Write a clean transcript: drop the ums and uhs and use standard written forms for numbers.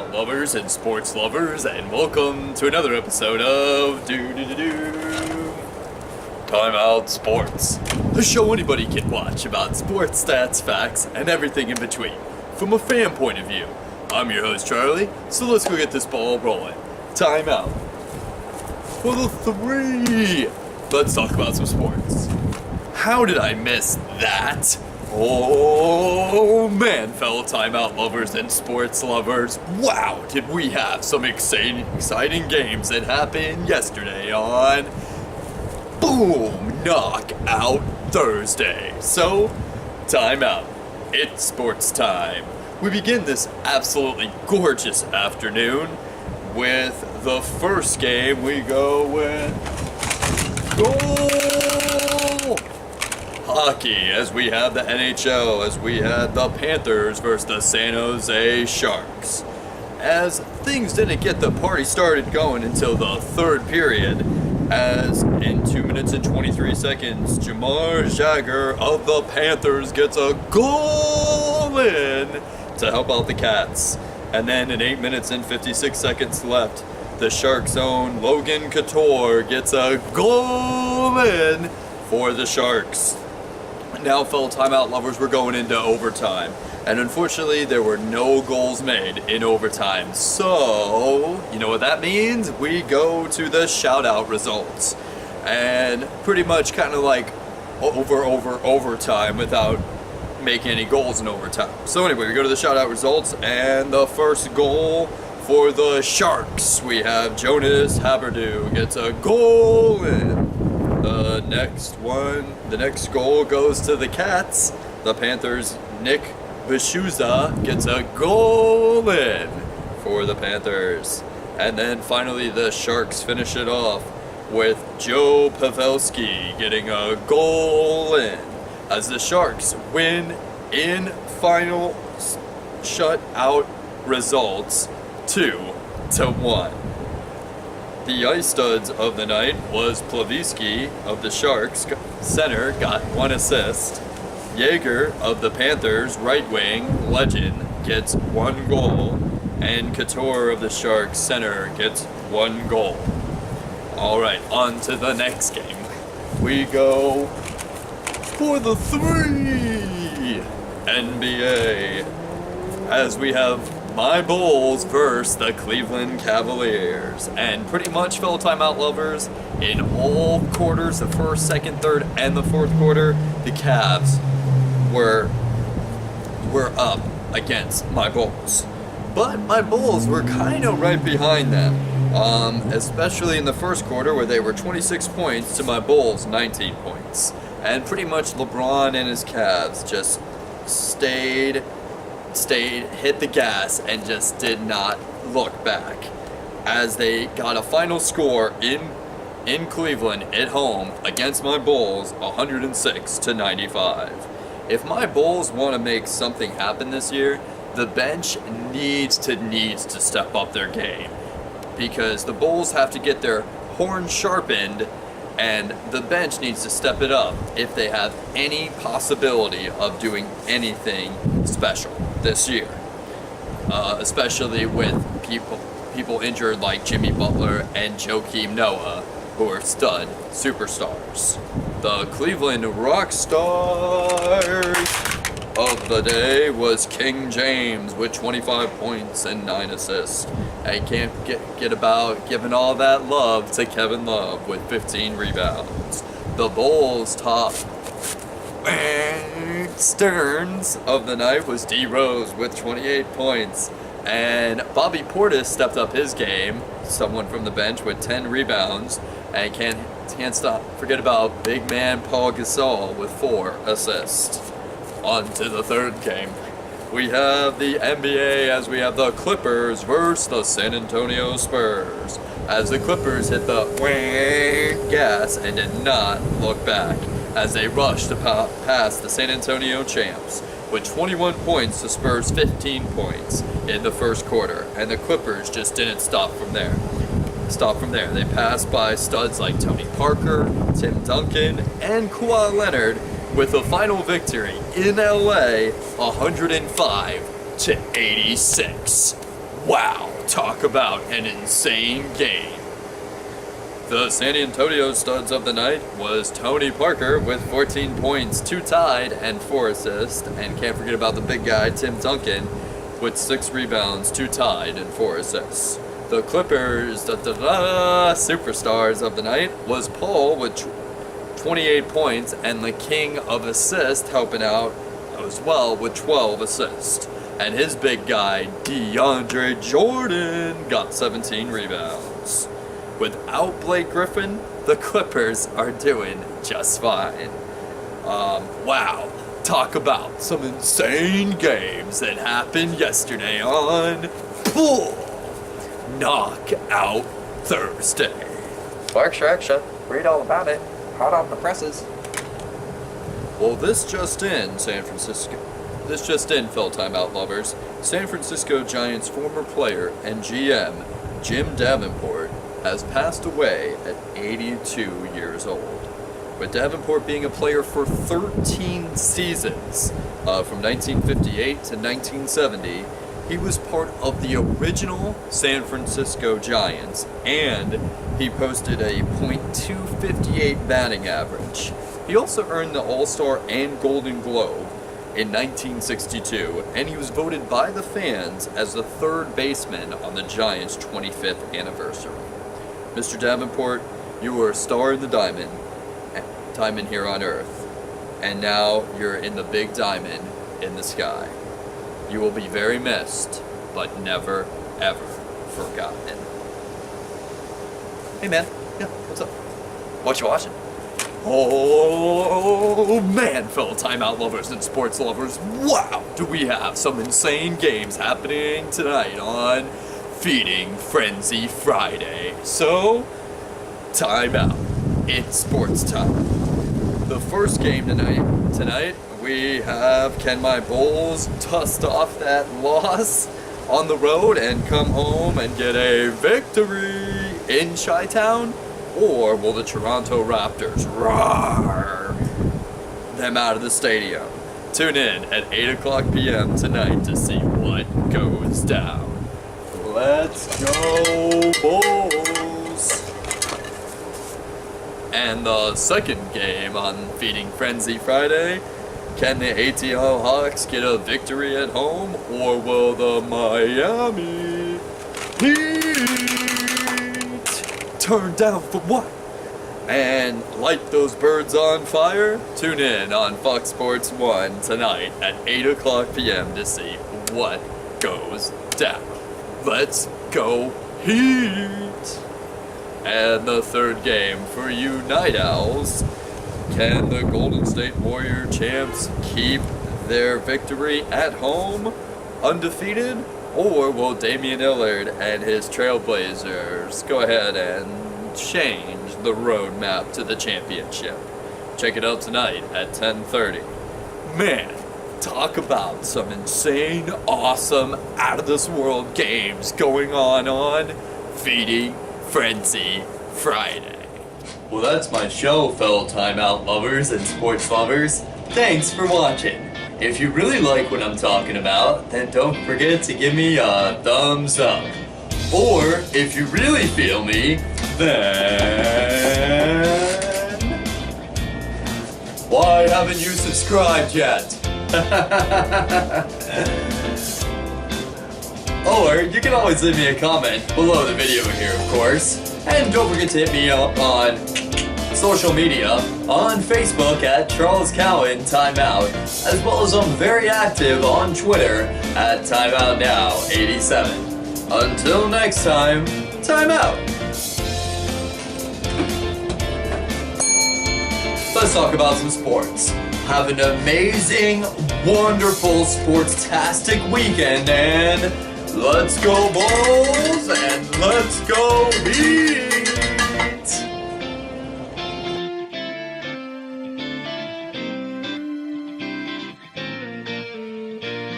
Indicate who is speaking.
Speaker 1: timeout lovers and sports lovers, and welcome to another episode of Timeout Sports, a show anybody can watch about sports stats, facts, and everything in between, from a fan point of view. I'm your host Charlie, so let's go get this ball rolling. Timeout. For the three, let's talk about some sports. How did I miss that? Oh man, fellow timeout lovers and sports lovers, wow, did we have some exciting games that happened yesterday on Boom Knockout Thursday. So, timeout. It's sports time. We begin this absolutely gorgeous afternoon with the first game. We go with hockey, as we have the NHL, as we had the Panthers versus the San Jose Sharks. As things didn't get the party started going until the third period, as in 2 minutes and 23 seconds, Jamar Jagger of the Panthers gets a goal in to help out the Cats. And then in 8 minutes and 56 seconds left, the Sharks' own Logan Couture gets a goal in for the Sharks. Now, fellow timeout lovers, we're going into overtime. And unfortunately, there were no goals made in overtime. So, you know what that means? We go to the shoutout results. And pretty much kind of like overtime without making any goals in overtime. So anyway, we go to the shoutout results, and the first goal for the Sharks, we have Jonas Haberdeau gets a goal in. The next goal goes to the Cats. The Panthers' Nick Vishuza gets a goal in for the Panthers. And then finally the Sharks finish it off with Joe Pavelski getting a goal in, as the Sharks win in final shutout results 2-1. The ice studs of the night was Plavitsky of the Sharks, center, got 1 assist. Jaeger of the Panthers, right wing, legend, gets 1 goal. And Couture of the Sharks, center, gets 1 goal. Alright, on to the next game. We go for the 3 NBA, as we have my Bulls versus the Cleveland Cavaliers. And pretty much, fellow timeout lovers, in all quarters, the first, second, third, and the fourth quarter, the Cavs were up against my Bulls. But my Bulls were kind of right behind them, especially in the first quarter, where they were 26 points to my Bulls 19 points. And pretty much LeBron and his Cavs just stayed, hit the gas, and just did not look back, as they got a final score in Cleveland at home against my Bulls, 106-95. If my Bulls want to make something happen this year, the bench needs to step up their game, because the Bulls have to get their horn sharpened, and the bench needs to step it up if they have any possibility of doing anything special this year, especially with people injured like Jimmy Butler and Joakim Noah, who are stud superstars. The Cleveland rock stars of the day was King James with 25 points and 9 assists. I can't get about giving all that love to Kevin Love with 15 rebounds. The Bulls' top Stearns of the night was D Rose with 28 points. And Bobby Portis stepped up his game, someone from the bench, with 10 rebounds. And can't forget about big man Paul Gasol with 4 assists. On to the third game. We have the NBA, as we have the Clippers versus the San Antonio Spurs, as the Clippers hit the gas and did not look back, as they rushed to pass the San Antonio champs with 21 points to Spurs' 15 points in the first quarter, and the Clippers just didn't stop from there. They passed by studs like Tony Parker, Tim Duncan, and Kawhi Leonard, with a final victory in LA, 105-86. Wow, talk about an insane game. The San Antonio studs of the night was Tony Parker with 14 points, 2 tied, and 4 assists. And can't forget about the big guy, Tim Duncan, with 6 rebounds, 2 tied, and 4 assists. The Clippers, superstars of the night, was Paul with 28 points, and the king of assists helping out as well with 12 assists. And his big guy, DeAndre Jordan, got 17 rebounds. Without Blake Griffin, the Clippers are doing just fine. Wow, talk about some insane games that happened yesterday on Knockout Thursday.
Speaker 2: Extra. Read all about it. Hot off the presses.
Speaker 1: Well, this just in, Phil Timeout lovers. San Francisco Giants former player and GM Jim Davenport has passed away at 82 years old. With Davenport being a player for 13 seasons, from 1958 to 1970, he was part of the original San Francisco Giants, and he posted a .258 batting average. He also earned the All-Star and Golden Globe in 1962, and he was voted by the fans as the third baseman on the Giants' 25th anniversary. Mr. Davenport, you were a star in the diamond here on Earth, and now you're in the big diamond in the sky. You will be very missed, but never, ever forgotten.
Speaker 2: Hey man, yeah, what's up? What you watching?
Speaker 1: Oh man, fellow timeout lovers and sports lovers, wow, do we have some insane games happening tonight on Feeding Frenzy Friday. So, timeout. It's sports time. The first game tonight we have, can my Bulls dust off that loss on the road and come home and get a victory in Chi-Town? Or will the Toronto Raptors roar them out of the stadium? Tune in at 8 o'clock p.m. tonight to see what goes down. Let's go, Bulls! And the second game on Feeding Frenzy Friday, can the ATL Hawks get a victory at home, or will the Miami Heat turn down for what? And light those birds on fire? Tune in on Fox Sports 1 tonight at 8 o'clock p.m. to see what goes down. Let's go Heat! And the third game for you Night Owls. Can the Golden State Warrior champs keep their victory at home undefeated? Or will Damian Lillard and his Trailblazers go ahead and change the roadmap to the championship? Check it out tonight at 10:30. Man, talk about some insane, awesome, out-of-this-world games going on Feeding Frenzy Friday. Well, that's my show, fellow timeout lovers and sports lovers. Thanks for watching. If you really like what I'm talking about, then don't forget to give me a thumbs up. Or, if you really feel me, then why haven't you subscribed yet? Or, you can always leave me a comment below the video here, of course. And don't forget to hit me up on social media, on Facebook at Charles Cowan Timeout, as well as I'm very active on Twitter at TimeoutNow87. Until next time, Timeout! Let's talk about some sports. Have an amazing, wonderful, sports-tastic weekend, and let's go Bulls, and let's go Heat!